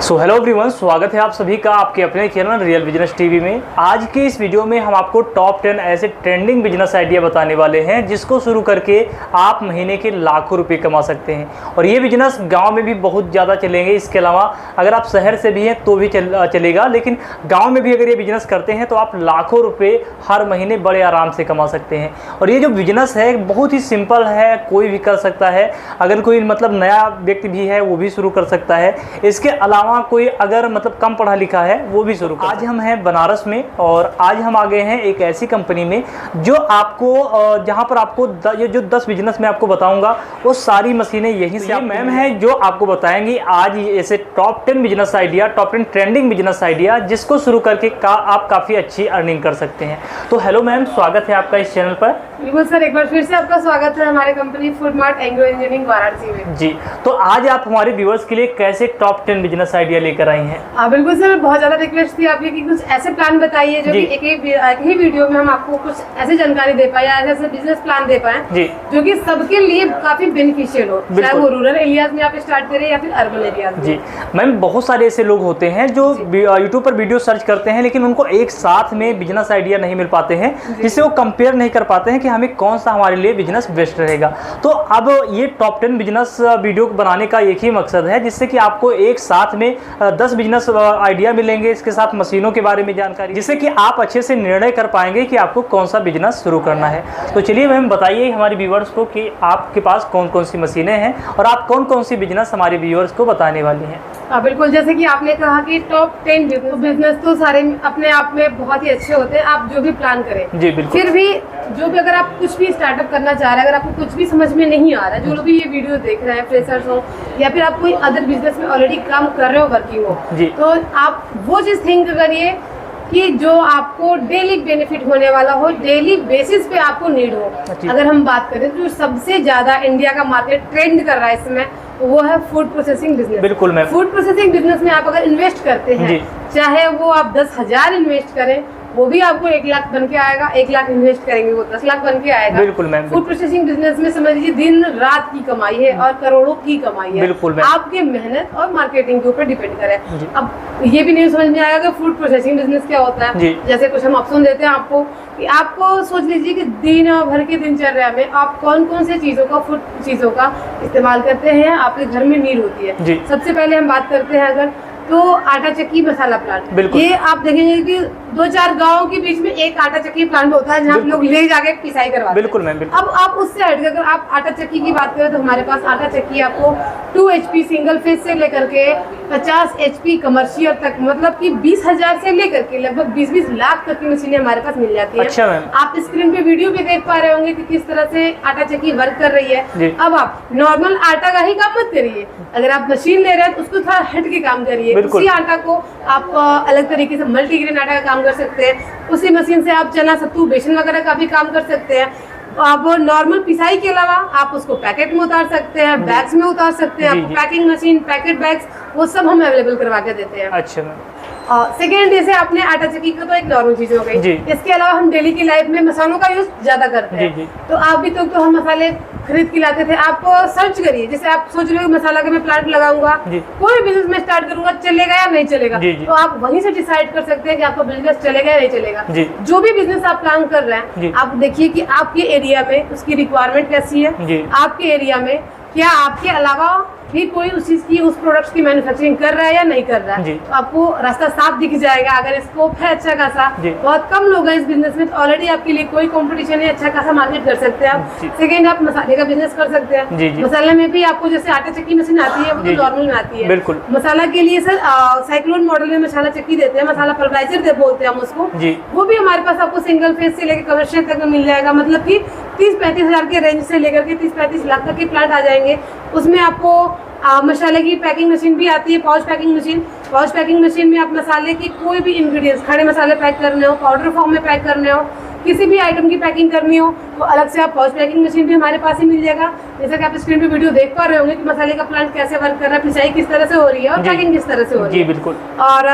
So hello everyone, स्वागत है आप सभी का आपके अपने चैनल रियल बिजनेस टीवी में। आज के इस वीडियो में हम आपको टॉप 10 ऐसे ट्रेंडिंग बिजनेस आइडिया बताने वाले हैं जिसको शुरू करके आप महीने के लाखों रुपए कमा सकते हैं। और ये बिजनेस गांव में भी बहुत ज़्यादा चलेंगे। इसके अलावा अगर आप शहर से भी हैं तो भी चलेगा, लेकिन गाँव में भी अगर ये बिजनेस करते हैं तो आप लाखों रुपये हर महीने बड़े आराम से कमा सकते हैं। और ये जो बिजनेस है बहुत ही सिंपल है, कोई भी कर सकता है। अगर कोई नया व्यक्ति भी है वो भी शुरू कर सकता है। इसके अलावा कोई अगर कम पढ़ा लिखा है वो भी शुरू कर। आज हम हैं बनारस में और आज हम आ गए हैं एक ऐसी कंपनी में जो आपको जहां पर आपको ये जो 10 बिजनेस मैं आपको बताऊंगा वो सारी मशीनें यहीं से मैम है जो आपको बताएंगी आज ऐसे top 10 business idea, top 10 trending business idea जिसको शुरू करके आप काफ़ी अच्छी अर्निंग कर सकते हैं। तो हेलो मैम, स्वागत है आपका इस चैनल पर। बिल्कुल सर, एक बार फिर से आपका स्वागत है हमारे कंपनी फूडमार्ट एग्रो इंजीनियरिंग वाराणसी में। जी, तो आज आप हमारे व्यूअर्स के लिए कैसे टॉप 10 बिजनेस आइडिया लेकर आई हैं? बिल्कुल सर, बहुत ज्यादा रिक्वेस्ट थी आपकी कि कुछ ऐसे प्लान बताइए जो कि एक ही वीडियो में हम आपको कुछ ऐसी जानकारी दे पाए या ऐसे बिजनेस प्लान दे पाए जो कि सबके लिए काफी बेनिफिशियल हो, चाहे वो रूरल एरियाज में आप स्टार्ट करें या फिर अर्बन एरियाज में। जी मैम, बहुत सारे ऐसे लोग होते हैं जो यूट्यूब पर वीडियो सर्च करते हैं लेकिन उनको एक साथ में बिजनेस आइडिया नहीं मिल पाते हैं, जिससे वो कंपेयर नहीं कर पाते हैं कि हमें कौन सा हमारे लिए बिजनेस बेस्ट रहेगा। तो अब ये टॉप 10 बिजनेस वीडियो बनाने का एक ही मकसद है जिससे कि आपको एक साथ में 10 बिजनेस आइडिया मिलेंगे, इसके साथ मशीनों के बारे में जानकारी, जिससे कि आप अच्छे से निर्णय कर पाएंगे कि आपको कौन सा बिजनेस शुरू करना है। तो चलिए मैम बताइए हमारे व्यूअर्स को कि आपके पास कौन कौन सी मशीनें हैं और आप कौन कौन सी बिजनेस हमारे व्यूअर्स को बताने वाली हैं। बिल्कुल, जैसे कि आपने कहा कि टॉप 10 बिजनेस तो सारे अपने आप में बहुत ही अच्छे होते हैं, आप जो भी प्लान करें। जी बिल्कुल। फिर भी जो भी अगर आप कुछ भी स्टार्टअप करना चाह रहे हैं, अगर आपको कुछ भी समझ में नहीं आ रहा है, जो लोग भी ये वीडियो देख रहे हैं, फ्रेशर्स हो या फिर आप कोई अदर बिजनेस में ऑलरेडी काम कर रहे हो, वर्किंग हो, तो आप वो चीज थिंक करिए कि जो आपको डेली बेनिफिट होने वाला हो, डेली बेसिस पे आपको नीड हो। अगर हम बात करें तो जो सबसे ज्यादा इंडिया का मार्केट ट्रेंड कर रहा है इस समय वो है फूड प्रोसेसिंग बिजनेस। बिल्कुल मैम। फूड प्रोसेसिंग बिजनेस में आप अगर इन्वेस्ट करते हैं, चाहे वो आप 10,000 इन्वेस्ट करें वो भी आपको 1 लाख बन के आएगा, 1 लाख इन्वेस्ट करेंगे वो 10 लाख बन के आएगा। बिल्कुल मैम। फूड प्रोसेसिंग बिजनेस में समझ लीजिए दिन रात की कमाई है और करोड़ों की कमाई है। बिल्कुल मैम। आपके मेहनत और मार्केटिंग के ऊपर डिपेंड करे। अब ये भी नहीं समझ में आएगा कि फूड प्रोसेसिंग बिजनेस क्या होता है। जैसे कुछ हम ऑप्शन देते हैं आपको कि आपको सोच लीजिए कि दिन भर की दिनचर्या में आप कौन कौन से फूड चीजों का इस्तेमाल करते हैं, आपके घर में नीड होती है। सबसे पहले हम बात करते हैं अगर तो आटा चक्की मसाला प्लांट। ये आप देखेंगे कि 2-4 गांव के बीच में एक आटा चक्की प्लांट होता है जहाँ लोग ले जाके पिसाई करवाते हैं। बिल्कुल मैम। अब आप उससे हटकर अगर आप आटा चक्की की बात करें तो हमारे पास आटा चक्की आपको 2 HP सिंगल फेज से लेकर के 50 HP कमर्शियल तक, मतलब कि 20,000 से लेकर के लगभग 20-20 लाख तक की मशीनें हमारे पास मिल जाती है। अच्छा मैम। आप स्क्रीन पे वीडियो भी देख पा रहे होंगे कि किस तरह से आटा चक्की वर्क कर रही है। अब आप नॉर्मल आटा का ही काम मत करिए, अगर आप मशीन ले रहे हैं तो उसको थोड़ा हट के काम करिए। उसी आटा को आप अलग तरीके से मल्टीग्रेन आटा का काम कर सकते हैं। उसी मशीन से आप चना, सत्तू, बेसन वगैरह का भी काम कर सकते हैं। आप नॉर्मल पिसाई के अलावा आप उसको पैकेट में उतार सकते हैं, बैग्स में उतार सकते हैं। आपको पैकिंग मशीन, पैकेट बैग्स वो सब हम अवेलेबल करवा के देते हैं। अच्छा मैम। सेकेंड, जैसे आपने आटा चक्की का तो एक नॉर्मल चीज हो गई। इसके अलावा हम डेली की लाइफ में मसालों का यूज ज्यादा करते हैं। तो आप भी तो हम मसाले खरीद के लाते थे। आप सर्च करिए, जैसे आप सोच रहे हो मसाला का मैं प्लांट लगाऊंगा, कोई बिजनेस में स्टार्ट करूंगा, चलेगा या नहीं चलेगा, तो आप वहीं से डिसाइड कर सकते हैं कि आपका बिजनेस चलेगा या नहीं चलेगा। जो भी बिजनेस आप प्लान कर रहे हैं आप देखिए कि आपके एरिया में उसकी रिक्वायरमेंट कैसी है, आपके एरिया में क्या आपके अलावा भी कोई उस चीज की, उस प्रोडक्ट्स की मैन्युफैक्चरिंग कर रहा है या नहीं कर रहा है। तो आपको रास्ता साफ दिख जाएगा। अगर स्कोप है अच्छा खासा, बहुत कम लोग हैं इस बिजनेस में, तो ऑलरेडी आपके लिए कोई कंपटीशन है, अच्छा खासा मार्केट कर सकते हैं आप। सेकंड, आप मसाले का बिजनेस कर सकते हैं। मसाले में भी आपको जैसे आटा चक्की मशीन आती है वो तो नॉर्मल में आती है। बिल्कुल। मसाला के लिए सर साइक्लोन मॉडल में मसाला चक्की देते हैं, मसाला पल्वराइजर बोलते हैं हम उसको। वो भी हमारे पास आपको सिंगल फेज से लेकर कमर्शियल तक में मिल जाएगा, मतलब की 30-35 हजार के रेंज से लेकर के 30-35 लाख तक के प्लांट आ जाएंगे। उसमें आपको मसाले की पैकिंग मशीन भी आती है, pouch packing machine. Pouch packing machine में आप मसाले की कोई भी इंग्रेडिएंट्स, खड़े मसाले पैक करने हो, पाउडर फॉर्म में पैक करने हो, किसी भी आइटम की पैकिंग करनी हो तो अलग से आप पाउच पैकिंग मशीन भी हमारे पास ही मिल जाएगा। जैसा कि आप स्क्रीन पे वीडियो देख पा रहे होंगे कि मसाले का प्लांट कैसे वर्क कर रहा है, पिसाई किस तरह से हो रही है और पैकिंग किस तरह से हो रही है। बिल्कुल। और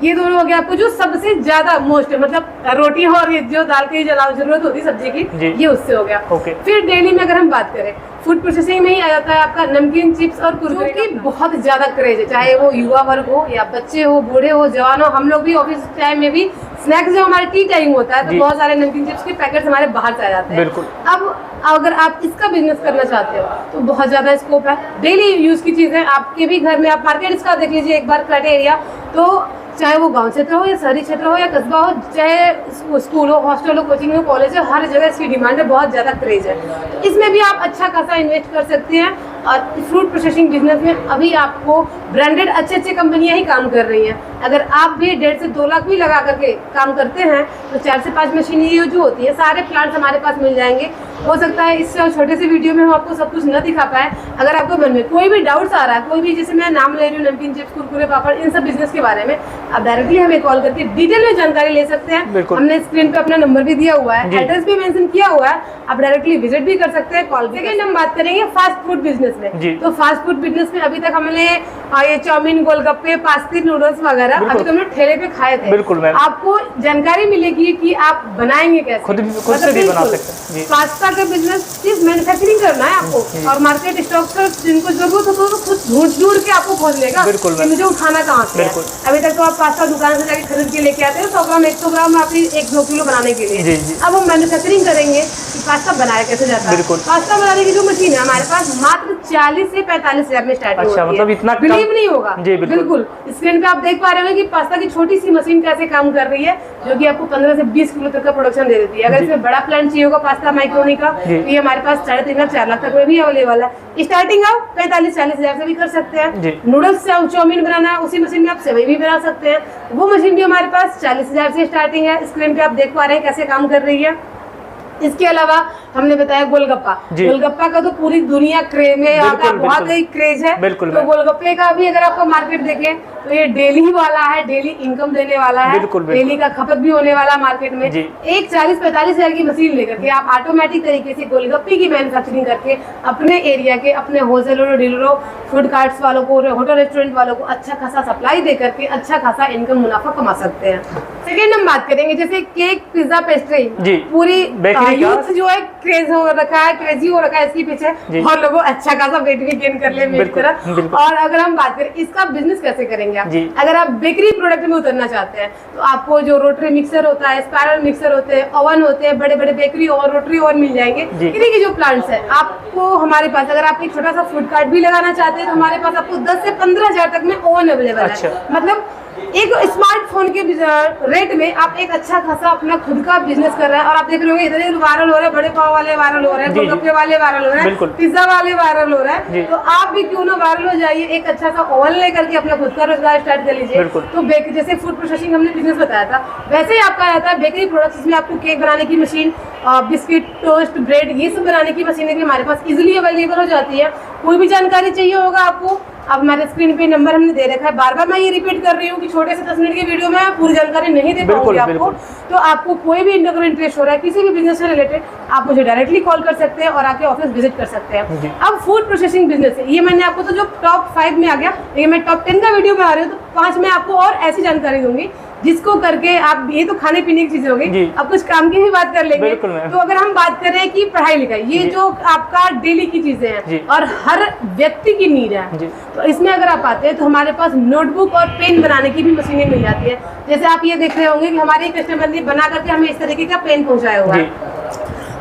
ये दोनों हो गया आपको जो सबसे ज्यादा मोस्ट, मतलब रोटी और ये जो दाल की जरूरत होती है सब्जी की, ये उससे हो गया। फिर डेली में अगर हम बात करें, फूड प्रोसेसिंग में ही आ जाता है आपका नमकीन, चिप्स और कुरकुरे की बहुत ज्यादा क्रेज है, चाहे वो युवा वर्ग हो या बच्चे हो, बूढ़े हो, जवान हो। हम लोग भी ऑफिस टाइम में भी स्नैक्स, जो हमारे टी टाइम होता है, तो बहुत सारे नमकीन चिप्स के पैकेट्स हमारे बाहर से आ जाते हैं। अब अगर आप इसका बिजनेस करना चाहते हो तो बहुत ज्यादा स्कोप है। डेली यूज की चीजें आपके भी घर में, आप मार्केट इसका देख लीजिए एक बार क्राइटेरिया, तो चाहे वो गांव क्षेत्र हो या शहरी क्षेत्र हो या कस्बा हो, चाहे स्कूल हो, हॉस्टल हो, कोचिंग हो, कॉलेज हो, हर जगह इसकी डिमांड है, बहुत ज़्यादा क्रेज है। तो इसमें भी आप अच्छा खासा इन्वेस्ट कर सकते हैं। और फ्रूट प्रोसेसिंग बिजनेस में अभी आपको ब्रांडेड अच्छी कंपनियां ही काम कर रही हैं। अगर आप भी 1.5 से 2 लाख भी लगा करके काम करते हैं तो 4 से 5 मशीनरी जो होती है, सारे प्लांट्स हमारे पास मिल जाएंगे। हो सकता है इससे छोटे से वीडियो में हम आपको सब कुछ न दिखा पाए। अगर आपको मन में कोई भी डाउट्स आ रहा है, कोई भी, जैसे मैं नाम ले रही हूँ नमकीन चिप्स, कुरकुरे, पापड़, इन सब बिजनेस के बारे में, आप डायरेक्टली हमें कॉल करके डिटेल में जानकारी ले सकते हैं। हमने स्क्रीन पे अपना नंबर भी दिया हुआ है, एड्रेस भी मेंशन किया हुआ है, आप डायरेक्टली विजिट भी कर सकते हैं, कॉल भी। सेकंड हम बात करेंगे फास्ट फूड बिजनेस में। तो फास्ट फूड बिजनेस में अभी तक हमने ये चाउमीन, गोलगप्पे, पास्ता, नूडल्स वगैरह अभी तो हमने ठेले पे खाए थे। बिल्कुल, आपको जानकारी मिलेगी कि आप बनाएंगे कैसे, खुद से भी बना सकते हैं। पास्ता का बिजनेस सिर्फ मैन्युफैक्चरिंग करना है आपको, और मार्केट स्टॉक से जिनको जरूरत हो तो खुद ढूंढ के आपको खोज लेगा कि मुझे उठाना कहाँ से है। अभी तक तो आप पास्ता दुकान से जाके खरीद के लेके आते हैं 100 ग्राम 100 ग्राम आपकी 1-2 किलो बनाने के लिए। अब हम मैन्युफैक्चरिंग करेंगे कि पास्ता बनाया कैसे जाता है। पास्ता बनाने की जो मशीन है हमारे पास मात्र 40 से 45 हजार में स्टार्ट होती है। मतलब इतना बिलीव नहीं होगा। बिल्कुल स्क्रीन पे आप देख पा रहे होंगे कि पास्ता की छोटी सी मशीन कैसे काम कर रही है, जो कि आपको 15 से 20 किलो तक का प्रोडक्शन दे देती है। अगर इसमें बड़ा प्लांट चाहिए होगा पास्ता माइक्रोनी का, तो ये हमारे पास 3.5 लाख 4 लाख तक में भी अवेलेबल है। स्टार्टिंग आप 45-40 हजार से भी कर सकते हैं। नूडल्स चाउमीन बनाना है, उसी मशीन में आप सेवई भी बना सकते हैं, वो मशीन भी हमारे पास 40 हजार से स्टार्टिंग है। स्क्रीन पे आप देख पा रहे हैं कैसे काम कर रही है। इसके अलावा हमने बताया गोलगप्पा, गोलगप्पा का तो पूरी दुनिया क्रेज में बहुत ही क्रेज है। तो गोलगप्पे का भी अगर आपको मार्केट देखें तो ये डेली वाला है, डेली इनकम देने वाला है, डेली का खपत भी होने वाला मार्केट में। एक 40-45 हजार की मशीन लेकर के आप ऑटोमेटिक तरीके से गोलगप्पे की मैन्युफैक्चरिंग करके अपने एरिया के, अपने होलसेलरों, डीलरों, फूड कार्ट्स वालों को, होटल रेस्टोरेंट वालों को अच्छा खासा सप्लाई दे करके अच्छा खासा इनकम मुनाफा कमा सकते हैं। सेकेंड हम बात करेंगे जैसे केक, पिज्जा, पेस्ट्री, पूरी यूथ जो है क्रेज हो रखा है, क्रेजी हो रखा है इसके पीछे, और लोगों अच्छा खासा वेट भी गेन कर ले मेरी तरह। और अगर हम बात करें इसका बिजनेस कैसे करेंगे आप, अगर आप बेकरी प्रोडक्ट में उतरना चाहते हैं तो आपको जो रोटरी मिक्सर होता है, स्पाइरल मिक्सर होते हैं, ओवन होते हैं, बड़े बड़े बेकरी और रोटरी ओवन मिल जाएंगे। इन्हीं के जो प्लांट्स है आपको हमारे पास, अगर आप एक छोटा सा फूड कार्ट भी लगाना चाहते हैं तो हमारे पास आपको 10 से 15 हजार तक में ओवन अवेलेबल है। मतलब एक स्मार्टफोन के रेट में आप एक अच्छा खासा अपना खुद का बिजनेस कर रहे हैं। और आप देख रहे होंगे इधर वायरल हो रहे हैं, बड़े पाव वाले वायरल हो रहे हैं, गोलगप्पे वाले वायरल हो रहे हैं, पिज्जा वाले वायरल हो रहे हैं। तो आप भी क्यों ना वायरल हो जाइए, एक अच्छा सा ओवन लेकर के अपना खुद का रोजगार स्टार्ट कर लीजिए। तो जैसे फूड प्रोसेसिंग हमने बिजनेस बताया था, वैसे ही आपका आता है बेकरी प्रोडक्ट्स, इसमें आपको केक बनाने की मशीन, बिस्किट, टोस्ट, ब्रेड, ये सब बनाने की मशीनें भी हमारे पास इजीली अवेलेबल हो जाती है। कोई भी जानकारी चाहिए होगा आपको, अब हमारे स्क्रीन पे नंबर हमने दे रखा है। बार बार मैं ये रिपीट कर रही हूँ कि छोटे से 10 मिनट की वीडियो में पूरी जानकारी नहीं दे पाऊंगी आपको। तो आपको कोई भी अगर इंटरेस्ट हो रहा है किसी भी बिजनेस से रिलेटेड, आप मुझे डायरेक्टली कॉल कर सकते हैं और आके ऑफिस विजिट कर सकते हैं। अब फूड प्रोसेसिंग बिजनेस है, ये मैंने आपको तो जो टॉप 5 में आ गया, लेकिन मैं टॉप 10 का वीडियो में आ रही हूँ, तो 5 में आपको और ऐसी जानकारी दूंगी जिसको करके आप, ये तो खाने पीने की चीजें होगी, अब कुछ काम की भी बात कर लेंगे। तो अगर हम बात करें कि पढ़ाई लिखाई, ये जो आपका डेली की चीजें हैं और हर व्यक्ति की नीड है, तो इसमें अगर आप आते हैं तो हमारे पास नोटबुक और पेन बनाने की भी मशीनें मिल जाती है। जैसे आप ये देख रहे होंगे कि हमारे कस्टमर ने बना करके हमें इस तरीके का पेन पहुंचाया हुआ है।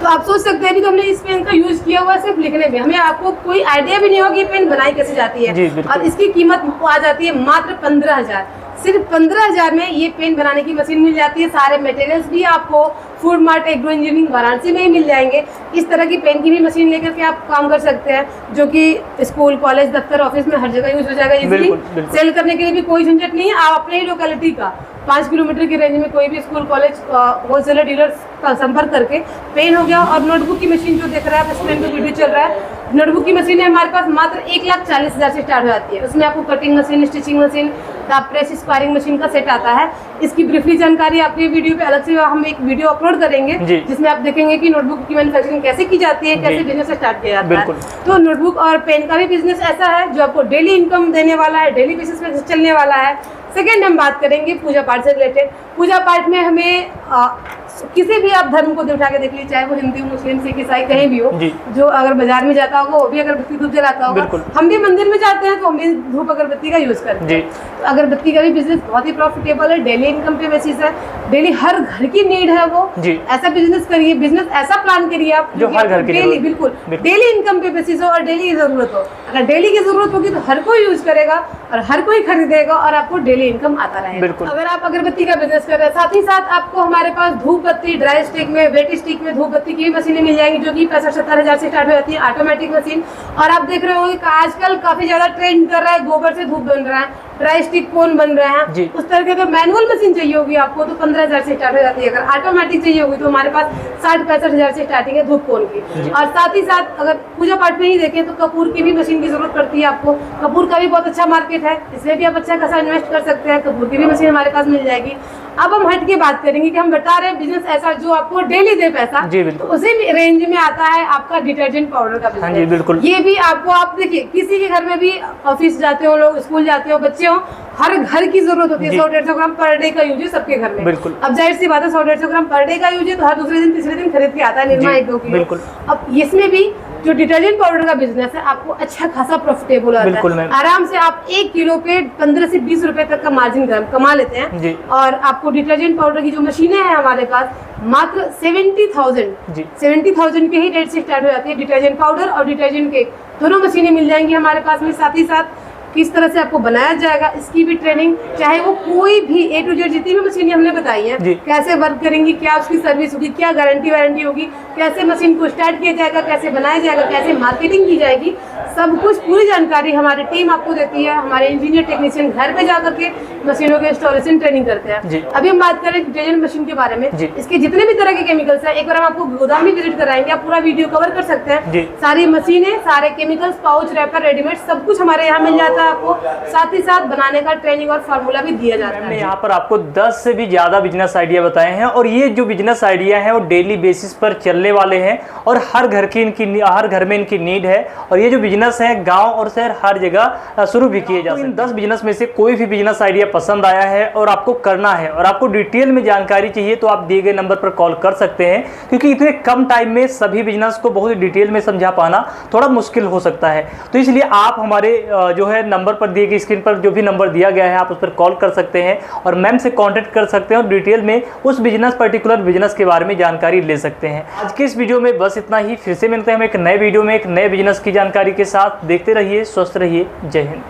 तो आप सोच सकते हैं अभी तो हमने इस पेन का यूज किया हुआ है सिर्फ लिखने में, हमें आपको कोई आइडिया भी नहीं होगा कि पेन बनाई कैसे जाती है। और इसकी कीमत आ जाती है मात्र 15,000। सिर्फ 15,000 में ये पेन बनाने की मशीन मिल जाती है। सारे मटेरियल्स भी आपको food mart agro engineering Varanasi में ही मिल जाएंगे। इस तरह की पेन की भी मशीन लेकर के आप काम कर सकते हैं, जो कि स्कूल, कॉलेज, दफ्तर, ऑफिस में हर जगह यूज हो जाएगा इजीली। सेल करने के लिए भी कोई झंझट नहीं है। आप अपने ही लोकेलिटी का 5 किलोमीटर की रेंज में कोई भी स्कूल, कॉलेज, होलसेलर डीलर का संपर्क करके पेन हो गया। और नोटबुक की मशीन जो देख रहा है, स्क्रीन पे वीडियो चल रहा है, नोटबुक की मशीन है हमारे पास मात्र 1,40,000 से स्टार्ट हो जाती है। उसमें आपको cutting machine, stitching machine, press, squaring machine का सेट आता है। इसकी ब्रीफली जानकारी आपके वीडियो पे अलग से हम एक वीडियो अपलोड करेंगे जिसमें आप देखेंगे कि नोटबुक की मैन्युफैक्चरिंग कैसे की जाती है, कैसे बिजनेस स्टार्ट किया जाता है। तो नोटबुक और पेन का भी बिजनेस ऐसा है जो आपको डेली इनकम देने वाला है, डेली बेसिस पे चलने वाला है। सेकेंड हम बात करेंगे पूजा पाठ से रिलेटेड। पूजा पाठ में हमें किसी भी आप धर्म को उठा के देख लीजिए, चाहे वो हिंदू, मुस्लिम, सिख, ईसाई कहीं भी हो, जो अगर बाजार में जाता होगा वो भी अगरबत्ती धूप जलाता होगा। हम भी मंदिर में जाते हैं तो हम भी धूप अगरबत्ती का यूज करते हैं। तो अगरबत्ती का भी बिजनेस बहुत ही प्रॉफिटेबल है, डेली इनकम पे बेसिस है, डेली हर घर की नीड है वो। ऐसा बिजनेस करिए, बिजनेस ऐसा प्लान करिए आप जो हर घर की डेली बिल्कुल डेली इनकम पे बेसिस हो और डेली जरूरत हो। अगर डेली की जरूरत होगी तो हर कोई यूज करेगा और हर कोई खरीदेगा और आपको डेली इनकम आता रहेगा। अगर आप अगरबत्ती का बिजनेस कर रहे हैं, साथ ही साथ आपको हमारे पास धूप बत्ती, ड्राई स्टिक में, वेट स्टिक में धूप बत्ती की भी मशीनें मिल जाएंगी जो कि 65-70 हजार से स्टार्ट हो जाती है, ऑटोमेटिक मशीन। और आप देख रहे होंगे कि आजकल काफी ज्यादा ट्रेंड कर रहा है, गोबर से धूप बन रहा है, ड्राई स्टिक कोन बन रहे हैं। उस तरह की अगर मैनुअल मशीन चाहिए होगी आपको तो 15,000 से स्टार्ट हो जाती है। अगर ऑटोमेटिक चाहिए होगी तो हमारे पास 60-65 हजार से स्टार्टिंग है धूप कोन की। और साथ ही साथ अगर पूजा पाठ में ही देखें तो कपूर की भी मशीन की जरूरत पड़ती है आपको। कपूर का भी बहुत अच्छा मार्केट है, इसमें भी आप अच्छा खासा इन्वेस्ट कर सकते हैं। कपूर की भी मशीन हमारे पास मिल जाएगी। अब हम हट के बात करेंगे कि हम बता रहे हैं बिजनेस ऐसा जो आपको डेली दे पैसा, तो उसी रेंज में आता है आपका डिटर्जेंट पाउडर का बिजनेस। जी बिल्कुल। ये भी आपको, आप देखिए किसी के घर में भी, ऑफिस जाते हो लोग, स्कूल जाते हो बच्चे हो, हर घर की जरूरत होती है। 100-150 ग्राम पर डे का यूज है सबके घर में। बिल्कुल। अब जाहिर सी बात है 100-150 ग्राम पर डे का यूज है तो हर दूसरे दिन तीसरे दिन खरीद के आता है निर्मा 1-2 किलो। बिल्कुल। अब इसमें भी जो डिटर्जेंट पाउडर का बिजनेस है आपको अच्छा खासा प्रॉफिटेबल होता है। आराम से आप 1 किलो पे 15 से 20 रुपए तक का मार्जिन कमा लेते हैं। और आपको डिटर्जेंट पाउडर की जो मशीनें हैं हमारे पास मात्र 70,000 के ही रेट से स्टार्ट हो जाती है। डिटर्जेंट पाउडर और डिटर्जेंट केक दोनों मशीनें मिल जाएंगी हमारे पास में। साथ ही साथ किस तरह से आपको बनाया जाएगा इसकी भी ट्रेनिंग, चाहे वो कोई भी A to Z जितनी भी मशीनें हमने बताई हैं, कैसे वर्क करेंगी, क्या उसकी सर्विस होगी, क्या गारंटी वारंटी होगी, कैसे मशीन को स्टार्ट किया जाएगा, कैसे बनाया जाएगा, कैसे मार्केटिंग की जाएगी, सब कुछ पूरी जानकारी हमारी टीम आपको देती है। हमारे इंजीनियर टेक्नीशियन घर पे जाकर के मशीनों के इंस्टॉलेशन ट्रेनिंग करते हैं। अभी हम बात करें डिटर्जेंट मशीन के बारे में, इसके जितने भी तरह के केमिकल्स हैं, एक बार हम आपको गोदाम भी विजिट कराएंगे, आप पूरा वीडियो कवर कर सकते हैं। सारी मशीनें, सारे केमिकल्स, पाउच, रैपर, रेडीमेड सब कुछ हमारे यहाँ मिल जाता है आपको। साथ ही साथ बनाने का ट्रेनिंग और फार्मूला भी दिया जाता है। यहाँ पर आपको 10 से भी ज्यादा बिजनेस आइडिया बताए हैं और ये जो बिजनेस आइडिया है वो डेली बेसिस पर चलने वाले हैं और हर घर में इनकी नीड है। और ये जो बिजनेस है गांव और शहर हर जगह शुरू भी किए जा सकते हैं। इन 10 बिजनेस में से कोई भी बिजनेस आइडिया पसंद आया है और आपको करना है और आपको डिटेल में जानकारी चाहिए तो आप दिए गए नंबर पर कॉल कर सकते हैं, क्योंकि इतने कम टाइम में सभी बिजनेस को बहुत डिटेल में समझा पाना थोड़ा मुश्किल हो सकता है। तो इसलिए आप हमारे जो है नंबर पर दिए गए, स्क्रीन पर जो भी नंबर दिया गया है आप उस पर कॉल कर सकते हैं और मैम से कांटेक्ट कर सकते हैं और डिटेल में उस पर्टिकुलर बिजनेस के बारे में जानकारी ले सकते हैं। आज के इस वीडियो में बस इतना ही। फिर से मिलते हैं हम एक नए वीडियो में एक नए बिजनेस की जानकारी के साथ। देखते रहिए, स्वस्थ रहिए। जय हिंद।